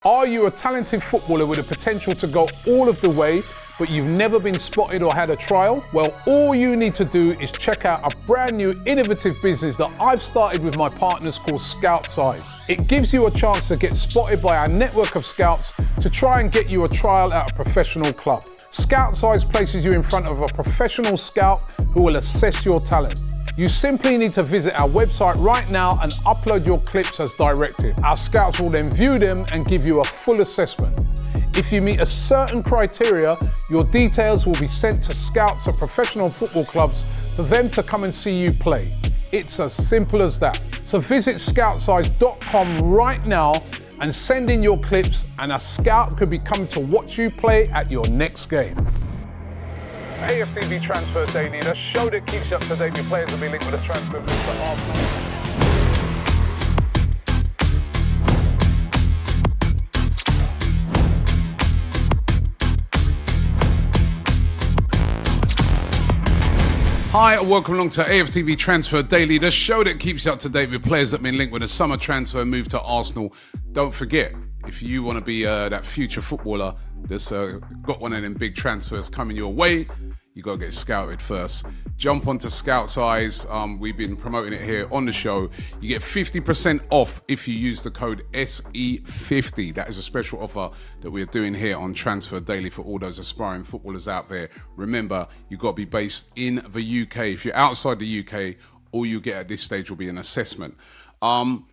Are you a talented footballer with the potential to go all of the way, but you've never been spotted or had a trial? Well, all you need to do is check out a brand new innovative business that I've started with my partners called Scout Size. It gives you a chance to get spotted by our network of scouts to try and get you a trial at a professional club. Scout Size places you in front of a professional scout who will assess your talent. You simply need to visit our website right now and upload your clips as directed. Our scouts will then view them and give you a full assessment. If you meet a certain criteria, your details will be sent to scouts at professional football clubs for them to come and see you play. It's as simple as that. So visit scoutsize.com right now and send in your clips, and a scout could be coming to watch you play at your next game. AFTV Transfer Daily, the show that keeps you up to date with players that will be linked with a transfer move to Arsenal. Hi, and welcome along to AFTV Transfer Daily, the show that keeps you up to date with players that have been linked with a summer transfer move to Arsenal. Don't forget, if you want to be that future footballer that's got one of them big transfers coming your way, you got to get scouted first. Jump onto Scout Size. We've been promoting it here on the show. You get 50% off if you use the code SE50. That is a special offer that we're doing here on Transfer Daily for all those aspiring footballers out there. Remember, you've got to be based in the UK. If you're outside the UK, all you get at this stage will be an assessment. Been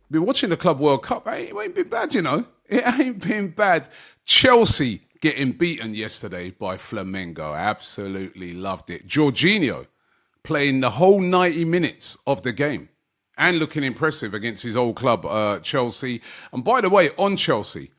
watching the Club World Cup. It ain't been bad, you know. It ain't been bad. Chelsea getting beaten yesterday by Flamengo. Absolutely loved it. Jorginho playing the whole 90 minutes of the game and looking impressive against his old club, Chelsea. And by the way, on Chelsea,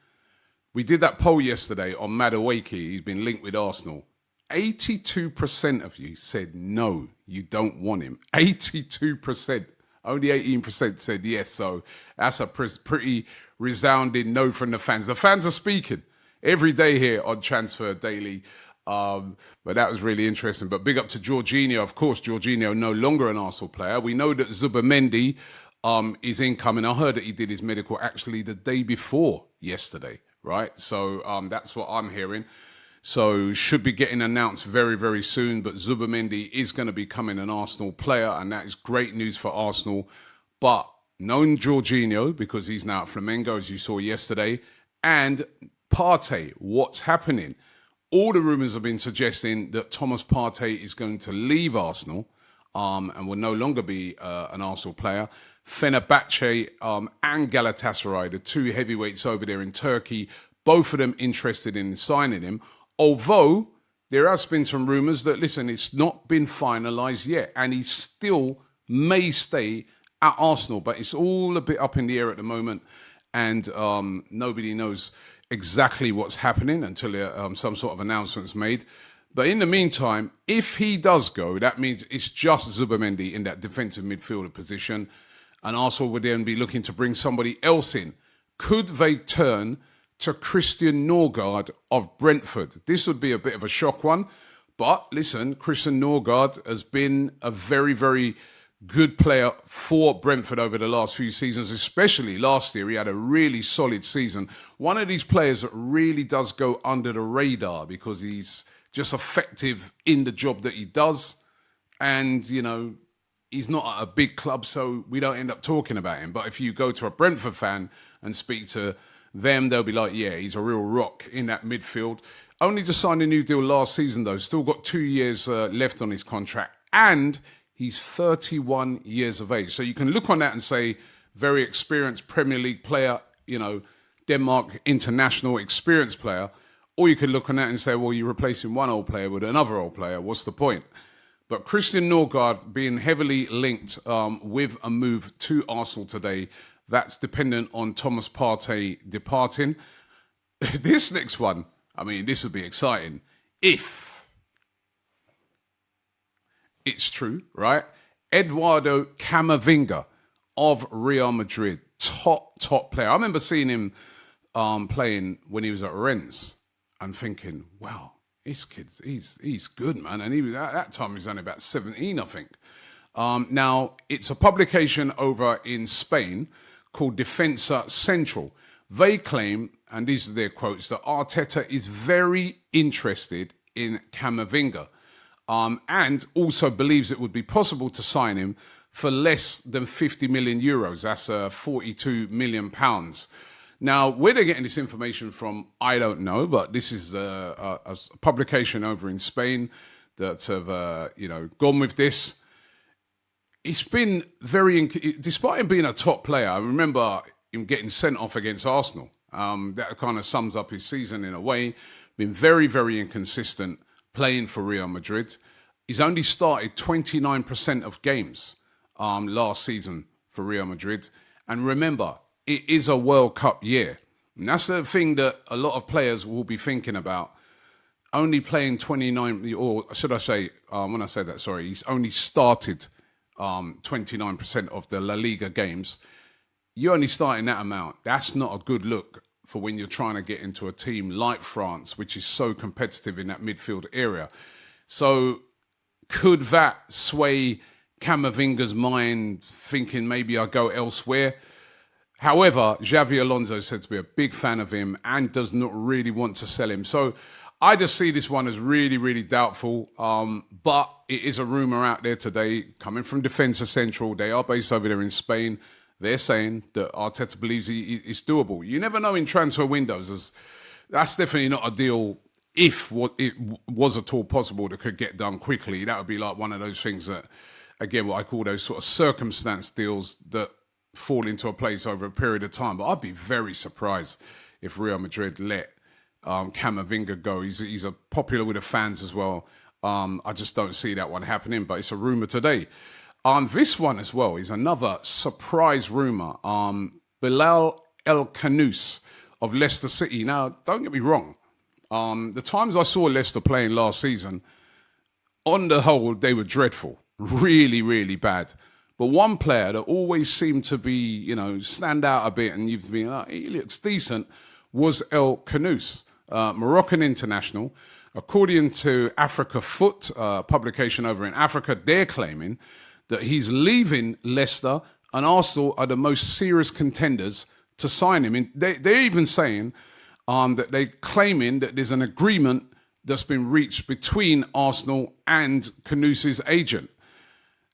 we did that poll yesterday on Madueke. He's been linked with Arsenal. 82% of you said no, you don't want him. 82%. Only 18% said yes. So that's a pretty resounding no from the fans. The fans are speaking every day here on Transfer Daily. But that was really interesting. But big up to Jorginho. Of course, Jorginho no longer an Arsenal player. We know that Zubimendi is incoming. I heard that he did his medical actually the day before yesterday, right? So that's what I'm hearing. So should be getting announced very, very soon. But Zubimendi is going to be becoming an Arsenal player, and that is great news for Arsenal. But known Jorginho, because he's now at Flamengo, as you saw yesterday, and Partey, what's happening? All the rumours have been suggesting that Thomas Partey is going to leave Arsenal and will no longer be an Arsenal player. Fenerbahce and Galatasaray, the two heavyweights over there in Turkey, both of them interested in signing him. Although there has been some rumours that, listen, it's not been finalised yet, and he still may stay at Arsenal, but it's all a bit up in the air at the moment, and nobody knows exactly what's happening until some sort of announcement's made. But in the meantime, if he does go, that means it's just Zubimendi in that defensive midfielder position, and Arsenal would then be looking to bring somebody else in. Could they turn to Christian Nørgaard of Brentford? This would be a bit of a shock one, but listen, Christian Nørgaard has been a very, very good player for Brentford over the last few seasons, especially last year. He had a really solid season. One of these players that really does go under the radar because he's just effective in the job that he does. And, you know, he's not at a big club, so we don't end up talking about him. But if you go to a Brentford fan and speak to them, they'll be like, yeah, he's a real rock in that midfield. Only just signed a new deal last season, though. Still got 2 years left on his contract. And he's 31 years of age. So you can look on that and say, very experienced Premier League player, you know, Denmark international experienced player. Or you could look on that and say, well, you're replacing one old player with another old player. What's the point? But Christian Nørgaard being heavily linked with a move to Arsenal today, that's dependent on Thomas Partey departing. This next one, I mean, this would be exciting if it's true, right? Eduardo Camavinga of Real Madrid, top player. I remember seeing him playing when he was at Rennes and thinking, wow, this kid, he's good, man. And he was at that time he was only about 17, I think. Now, it's a publication over in Spain called Defensa Central. They claim, and these are their quotes, that Arteta is very interested in Camavinga, and also believes it would be possible to sign him for less than 50 million euros. That's 42 million pounds. Now, where they're getting this information from, I don't know, but this is a publication over in Spain that have, gone with this. It's been despite him being a top player, I remember him getting sent off against Arsenal. That kind of sums up his season in a way. Been very, very inconsistent playing for Real Madrid. He's only started 29% of games last season for Real Madrid. And remember, it is a World Cup year. And that's the thing that a lot of players will be thinking about. Only playing 29, or should I say, when I say that, sorry, he's only started 29% of the La Liga games. You're only starting that amount. That's not a good look for when you're trying to get into a team like France, which is so competitive in that midfield area. So could that sway Camavinga's mind, thinking maybe I'll go elsewhere? However, Xavi Alonso said to be a big fan of him and does not really want to sell him. So I just see this one as really, really doubtful. But it is a rumour out there today coming from Defensa Central. They are based over there in Spain. They're saying that Arteta believes it's doable. You never know in transfer windows. That's definitely not a deal if what it was at all possible that could get done quickly. That would be like one of those things that, again, what I call those sort of circumstance deals that fall into a place over a period of time. But I'd be very surprised if Real Madrid let Camavinga go. He's a popular with the fans as well. I just don't see that one happening, but it's a rumour today. This one as well is another surprise rumour. Bilal El Khannouss of Leicester City. Now, don't get me wrong. The times I saw Leicester playing last season, on the whole, they were dreadful. Really, really bad. But one player that always seemed to be, stand out a bit and you've been like, he looks decent, was El Khannouss, Moroccan international. According to Africa Foot, publication over in Africa, they're claiming that he's leaving Leicester and Arsenal are the most serious contenders to sign him. And they're even saying that they're claiming that there's an agreement that's been reached between Arsenal and Khannouss's agent.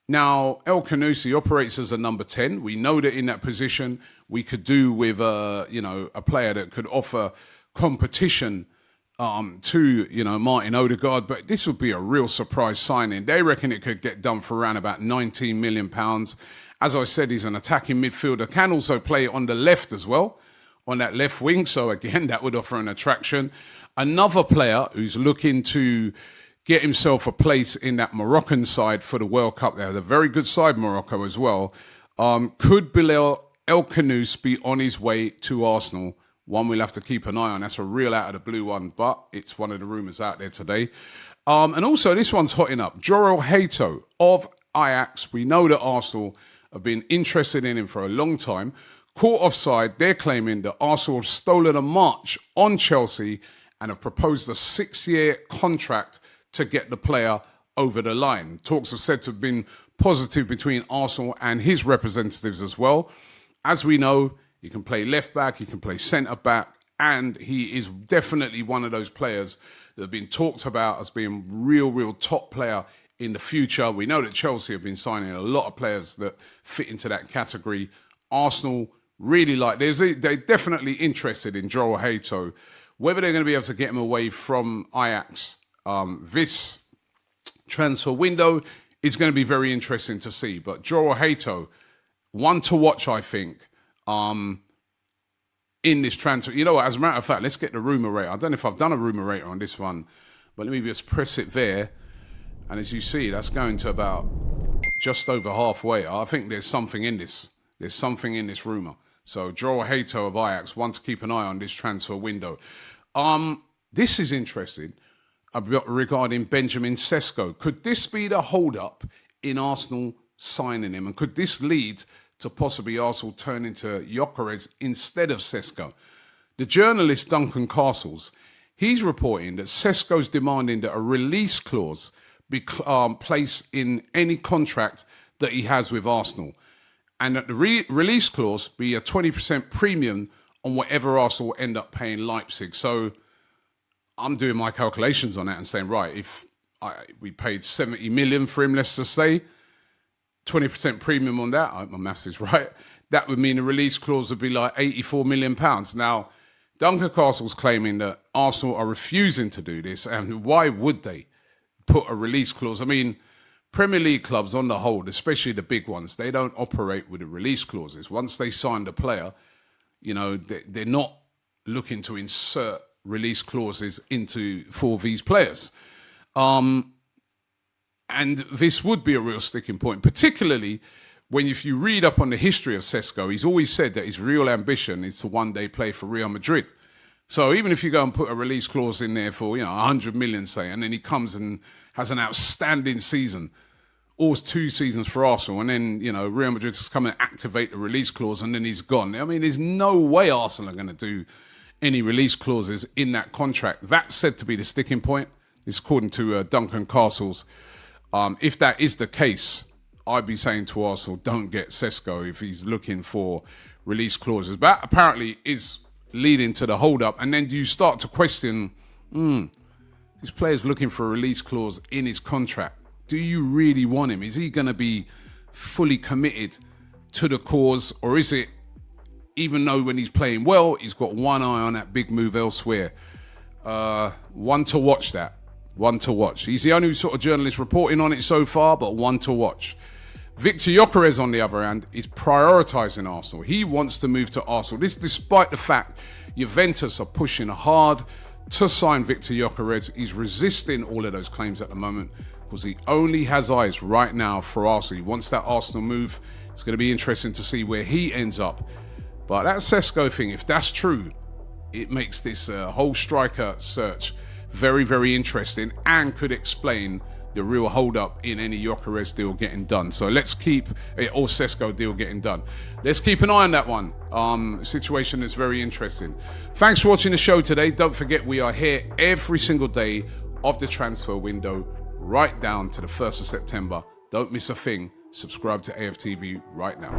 Now, El Khannouss, he operates as a number 10. We know that in that position, we could do with a player that could offer competition to Martin Odegaard, but this would be a real surprise signing. They reckon it could get done for around about £19 million. As I said, he's an attacking midfielder, can also play on the left as well, on that left wing. So again, that would offer an attraction. Another player who's looking to get himself a place in that Moroccan side for the World Cup. They have a very good side, Morocco, as well. Could Bilal El Khannouss be on his way to Arsenal? One we'll have to keep an eye on. That's a real out of the blue one, but it's one of the rumours out there today. And also, this one's hotting up. Hato of Ajax. We know that Arsenal have been interested in him for a long time. Caught offside, they're claiming that Arsenal have stolen a march on Chelsea and have proposed a 6-year contract to get the player over the line. Talks have said to have been positive between Arsenal and his representatives as well. As we know, he can play left back, he can play centre back, and he is definitely one of those players that have been talked about as being real top player in the future. We know that Chelsea have been signing a lot of players that fit into that category. Arsenal really they're definitely interested in Hato. Whether they're going to be able to get him away from Ajax this transfer window is going to be very interesting to see. But Hato, one to watch, I think, in this transfer. You know what, as a matter of fact, let's get the rumour rate. I don't know if I've done a rumour rate on this one, but let me just press it there. And as you see, that's going to about just over halfway. I think there's something in this. There's something in this rumour. So Hato of Ajax, one to keep an eye on this transfer window. This is interesting regarding Benjamin Sesko. Could this be the hold-up in Arsenal signing him? And could this lead to possibly Arsenal turning to Gyokeres instead of Sesko? The journalist Duncan Castles, he's reporting that Sesko's demanding that a release clause be placed in any contract that he has with Arsenal, and that the release clause be a 20% premium on whatever Arsenal end up paying Leipzig. So I'm doing my calculations on that and saying, right, if we paid 70 million for him, let's just say, 20% premium on that, I hope my maths is right, that would mean the release clause would be like 84 million pounds. Now, Duncan Castle's claiming that Arsenal are refusing to do this, and why would they put a release clause? I mean, Premier League clubs on the whole, especially the big ones, they don't operate with the release clauses. Once they sign the player, you know, they're not looking to insert release clauses for these players. And this would be a real sticking point, particularly when if you read up on the history of Sesko, he's always said that his real ambition is to one day play for Real Madrid. So even if you go and put a release clause in there for, 100 million, say, and then he comes and has an outstanding season, or 2 seasons for Arsenal, and then, Real Madrid just come and activate the release clause and then he's gone. I mean, there's no way Arsenal are going to do any release clauses in that contract. That's said to be the sticking point. It's according to Duncan Castles. If that is the case, I'd be saying to Arsenal, don't get Sesko if he's looking for release clauses. But that apparently is leading to the hold-up. And then you start to question, this player's looking for a release clause in his contract. Do you really want him? Is he going to be fully committed to the cause? Or is it, even though when he's playing well, he's got one eye on that big move elsewhere? One to watch that. One to watch. He's the only sort of journalist reporting on it so far, but one to watch. Victor Gyokeres, on the other hand, is prioritising Arsenal. He wants to move to Arsenal. This despite the fact Juventus are pushing hard to sign Victor Gyokeres. He's resisting all of those claims at the moment because he only has eyes right now for Arsenal. He wants that Arsenal move. It's going to be interesting to see where he ends up. But that Sesko thing, if that's true, it makes this whole striker search very, very interesting and could explain the real hold-up in any Gyokeres deal getting done. So let's keep, or Sesko deal getting done. Let's keep an eye on that one. Situation is very interesting. Thanks for watching the show today. Don't forget, we are here every single day of the transfer window, right down to the 1st of September. Don't miss a thing. Subscribe to AFTV right now.